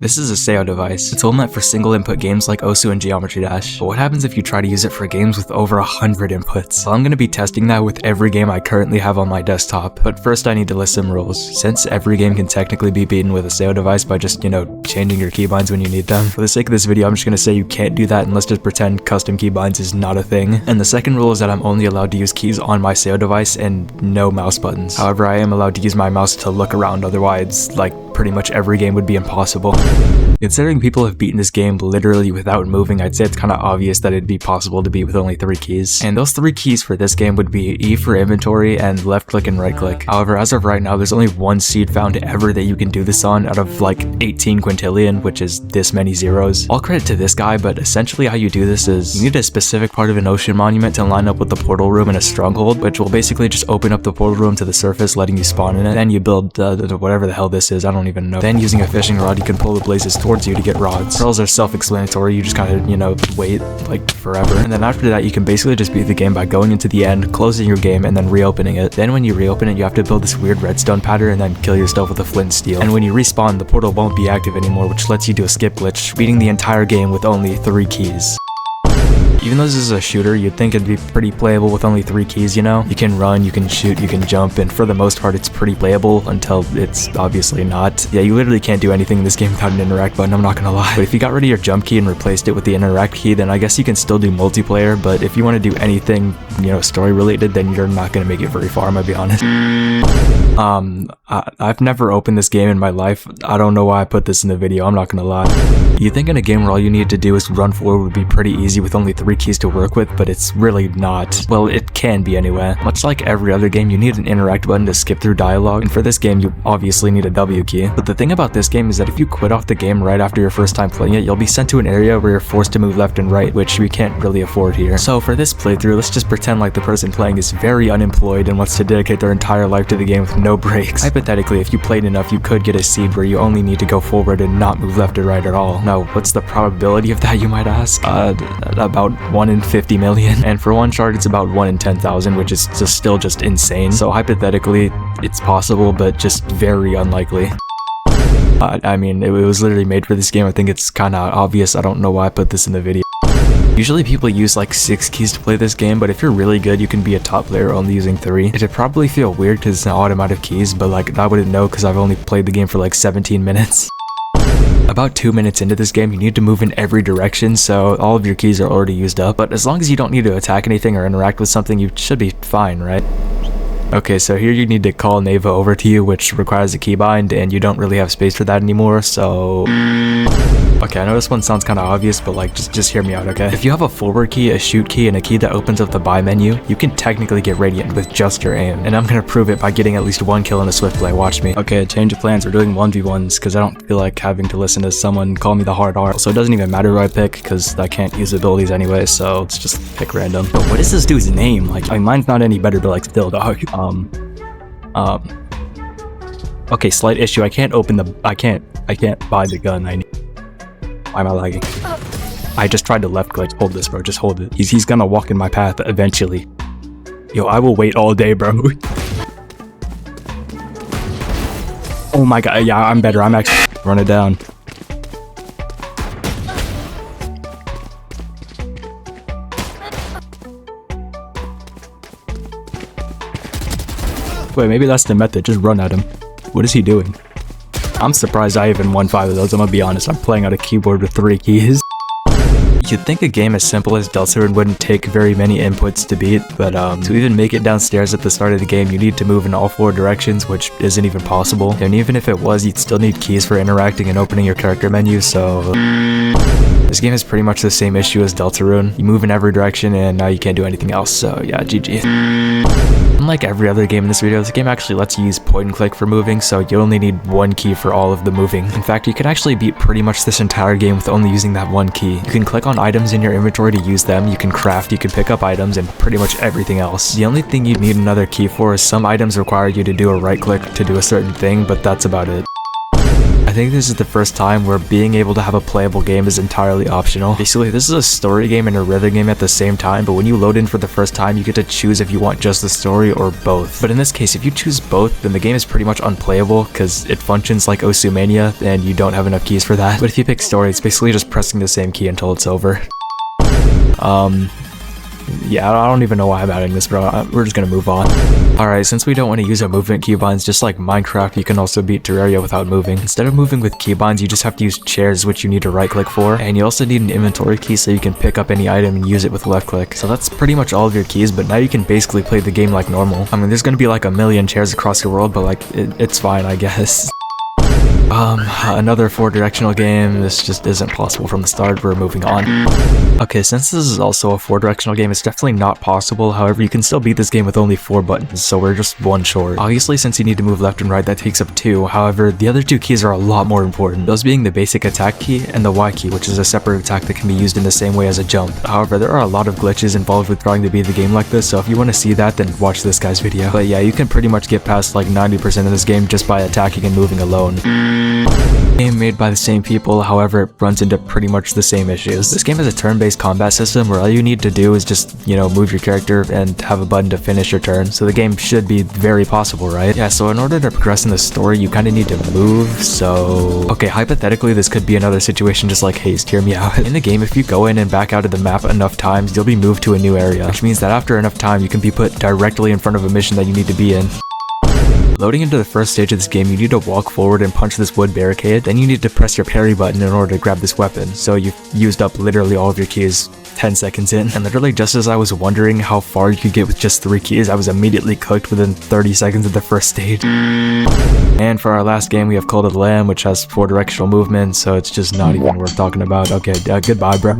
This is a Sayodevice. It's all meant for single input games like Osu and Geometry Dash. But what happens if you try to use it for games with over 100 inputs? Well, I'm going to be testing that with every game I currently have on my desktop. But first I need to list some rules. Since every game can technically be beaten with a Sayodevice by just, changing your keybinds when you need them. For the sake of this video, I'm just going to say you can't do that and let's just pretend custom keybinds is not a thing. And the second rule is that I'm only allowed to use keys on my Sayodevice and no mouse buttons. However, I am allowed to use my mouse to look around, otherwise, pretty much every game would be impossible. Considering people have beaten this game literally without moving, I'd say it's kind of obvious that it'd be possible to beat with only 3 keys. And those 3 keys for this game would be E for inventory and left click and right click. However, as of right now, there's only 1 seed found ever that you can do this on out of 18 quintillion, which is this many zeros. All credit to this guy, but essentially how you do this is you need a specific part of an ocean monument to line up with the portal room in a stronghold, which will basically just open up the portal room to the surface, letting you spawn in it. Then you build whatever the hell this is, I don't even know. Then using a fishing rod, you can pull the blazes towards you to get rods. Pearls are self-explanatory, you just kind of, wait, forever. And then after that, you can basically just beat the game by going into the end, closing your game, and then reopening it. Then when you reopen it, you have to build this weird redstone pattern and then kill yourself with a flint and steel. And when you respawn, the portal won't be active anymore, which lets you do a skip glitch, beating the entire game with only 3 keys. Even though this is a shooter, you'd think it'd be pretty playable with only 3 keys, You can run, you can shoot, you can jump, and for the most part it's pretty playable until it's obviously not. Yeah, you literally can't do anything in this game without an interact button, I'm not gonna lie. But if you got rid of your jump key and replaced it with the interact key, then I guess you can still do multiplayer, but if you want to do anything, story related, then you're not gonna make it very far, I'm gonna be honest. I've never opened this game in my life. I don't know why I put this in the video, I'm not gonna lie. You'd think in a game where all you need to do is run forward would be pretty easy with only 3 keys to work with, but it's really not. Well, it can be anyway. Much like every other game, you need an interact button to skip through dialogue, and for this game, you obviously need a W key. But the thing about this game is that if you quit off the game right after your first time playing it, you'll be sent to an area where you're forced to move left and right, which we can't really afford here. So for this playthrough, let's just pretend like the person playing is very unemployed and wants to dedicate their entire life to the game with no breaks. Hypothetically, if you played enough, you could get a seed where you only need to go forward and not move left or right at all. Now, what's the probability of that, you might ask? About 1 in 50 million. And for one shard, it's about 1 in 10,000, which is still just insane. So hypothetically, it's possible, but just very unlikely. I mean, it was literally made for this game. I think it's kind of obvious. I don't know why I put this in the video. Usually people use 6 keys to play this game, but if you're really good, you can be a top player only using 3. It'd probably feel weird because it's an odd amount of keys, but I wouldn't know because I've only played the game for 17 minutes. About 2 minutes into this game, you need to move in every direction, so all of your keys are already used up, but as long as you don't need to attack anything or interact with something, you should be fine, right? Okay, so here you need to call Neva over to you, which requires a keybind, and you don't really have space for that anymore, so... Okay, I know this one sounds kind of obvious, but just hear me out, okay? If you have a forward key, a shoot key, and a key that opens up the buy menu, you can technically get Radiant with just your aim. And I'm gonna prove it by getting at least 1 kill in a swift play, watch me. Okay, change of plans, we're doing 1v1s, because I don't feel like having to listen to someone call me the hard R. So it doesn't even matter who I pick, because I can't use abilities anyway, so let's just pick random. But what is this dude's name? Mine's not any better, but still, dog. Okay, slight issue, I can't buy the gun, Why am I lagging? I just tried to left click. Hold this, bro. Just hold it. He's gonna walk in my path eventually. Yo, I will wait all day, bro. Oh my god. Yeah, I'm better. I'm actually... Run it down. Wait, maybe that's the method. Just run at him. What is he doing? I'm surprised I even won 5 of those, I'm gonna be honest. I'm playing on a keyboard with 3 keys. You'd think a game as simple as Deltarune wouldn't take very many inputs to beat, but to even make it downstairs at the start of the game, you need to move in all 4 directions, which isn't even possible. And even if it was, you'd still need keys for interacting and opening your character menu, so... This game is pretty much the same issue as Deltarune. You move in every direction and now you can't do anything else, so yeah, GG. Unlike every other game in this video, this game actually lets you use point and click for moving, so you only need 1 key for all of the moving. In fact, you can actually beat pretty much this entire game with only using that 1 key. You can click on items in your inventory to use them, you can craft, you can pick up items, and pretty much everything else. The only thing you'd need another key for is some items require you to do a right click to do a certain thing, but that's about it. I think this is the first time where being able to have a playable game is entirely optional. Basically, this is a story game and a rhythm game at the same time, but when you load in for the first time, you get to choose if you want just the story or both. But in this case, if you choose both, then the game is pretty much unplayable because it functions like Osumania and you don't have enough keys for that. But if you pick story, it's basically just pressing the same key until it's over. Yeah, I don't even know why I'm adding this, bro. We're just gonna move on. Alright, since we don't want to use our movement keybinds, just like Minecraft, you can also beat Terraria without moving. Instead of moving with keybinds, you just have to use chairs, which you need to right click for, and you also need an inventory key so you can pick up any item and use it with left click. So that's pretty much all of your keys, but now you can basically play the game like normal. I mean, there's gonna be like a million chairs across the world, but like, it's fine, I guess. Another 4-directional game. This just isn't possible from the start. We're moving on. Okay, since this is also a 4-directional game, it's definitely not possible. However, you can still beat this game with only 4 buttons, so we're just 1 short. Obviously, since you need to move left and right, that takes up 2. However, the other 2 keys are a lot more important, those being the basic attack key and the Y key, which is a separate attack that can be used in the same way as a jump. However, there are a lot of glitches involved with trying to beat the game like this, so if you want to see that, then watch this guy's video. But yeah, you can pretty much get past like 90% of this game just by attacking and moving alone. Game made by the same people, however, it runs into pretty much the same issues. This game has a turn-based combat system where all you need to do is just, you know, move your character and have a button to finish your turn, so the game should be very possible, right? Yeah, so in order to progress in the story, you kind of need to move, so... Okay, hypothetically, this could be another situation just like Haste, hear me out. In the game, if you go in and back out of the map enough times, you'll be moved to a new area, which means that after enough time, you can be put directly in front of a mission that you need to be in. Loading into the first stage of this game, you need to walk forward and punch this wood barricade, then you need to press your parry button in order to grab this weapon, so you've used up literally all of your keys 10 seconds in. And literally just as I was wondering how far you could get with just 3 keys, I was immediately cooked within 30 seconds of the first stage. And for our last game, we have Cult of the Lamb, which has 4 directional movement, so it's just not even worth talking about. Okay, goodbye, bro.